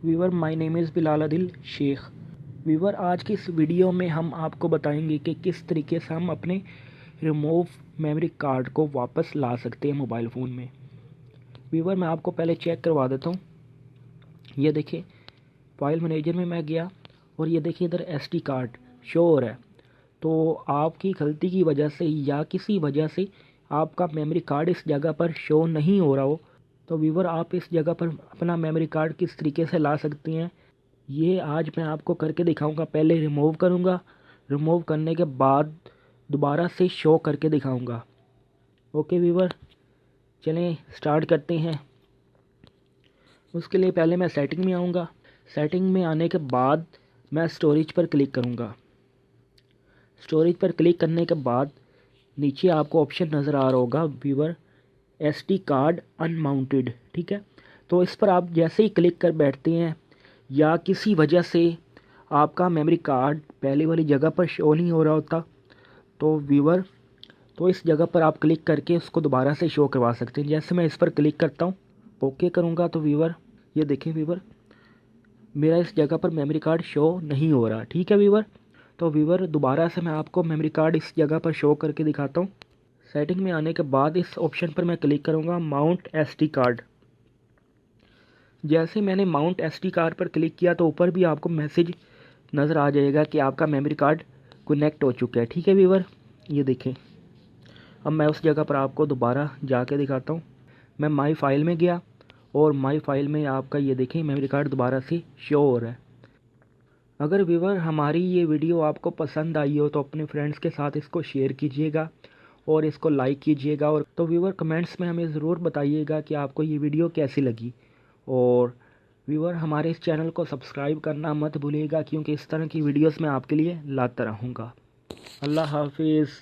Weaver my name is Bilal Adil Shaikh. Viewer आज की इस वीडियो में हम आपको बताएंगे कि किस तरीके से हम अपने रिमूव मेमोरी कार्ड को वापस ला सकते हैं मोबाइल फ़ोन में। वीवर मैं आपको पहले चेक करवा देता हूँ। ये देखिए फाइल मैनेजर में मैं गया और ये देखिए इधर SD कार्ड शो हो रहा है। तो आपकी गलती की वजह से या किसी वजह से आपका मेमोरी कार्ड इस जगह पर शो नहीं हो रहा हो तो वीवर आप इस जगह पर अपना मेमोरी कार्ड किस तरीके से ला सकते हैं ये आज मैं आपको करके दिखाऊंगा। पहले रिमूव करूंगा, रिमूव करने के बाद दोबारा से शो करके दिखाऊंगा। ओके वीवर, चलें स्टार्ट करते हैं। उसके लिए पहले मैं सेटिंग में आऊँगा। सेटिंग में आने के बाद मैं स्टोरेज पर क्लिक करूँगा। स्टोरेज पर क्लिक करने के बाद नीचे आपको ऑप्शन नज़र आ रहा होगा वीवर SD कार्ड अनमाउंटेड, ठीक है। तो इस पर आप जैसे ही क्लिक कर बैठते हैं या किसी वजह से आपका मेमोरी कार्ड पहले वाली जगह पर शो नहीं हो रहा होता तो वीवर तो इस जगह पर आप क्लिक करके उसको दोबारा से शो करवा सकते हैं। जैसे मैं इस पर क्लिक करता हूँ, ओके करूँगा तो वीवर ये देखें वीवर मेरा इस जगह पर मेमोरी कार्ड शो नहीं हो रहा, ठीक है वीवर। तो वीवर दोबारा से मैं आपको मेमोरी कार्ड इस जगह पर शो करके दिखाता हूँ। सेटिंग में आने के बाद इस ऑप्शन पर मैं क्लिक करूँगा माउंट SD कार्ड। जैसे मैंने माउंट SD कार्ड पर क्लिक किया तो ऊपर भी आपको मैसेज नज़र आ जाएगा कि आपका मेमोरी कार्ड कनेक्ट हो चुका है, ठीक है वीवर। ये देखें अब मैं उस जगह पर आपको दोबारा जाके दिखाता हूँ। मैं माई फाइल में गया और माई फाइल में आपका ये देखें मेमोरी कार्ड दोबारा से शो हो रहा है। अगर वीवर हमारी ये वीडियो आपको पसंद आई हो तो अपने फ्रेंड्स के साथ इसको शेयर कीजिएगा और इसको लाइक कीजिएगा। और तो व्यूवर कमेंट्स में हमें ज़रूर बताइएगा कि आपको ये वीडियो कैसी लगी। और व्यूवर हमारे इस चैनल को सब्सक्राइब करना मत भूलिएगा क्योंकि इस तरह की वीडियोस मैं आपके लिए लाता रहूँगा। अल्लाह हाफिज़।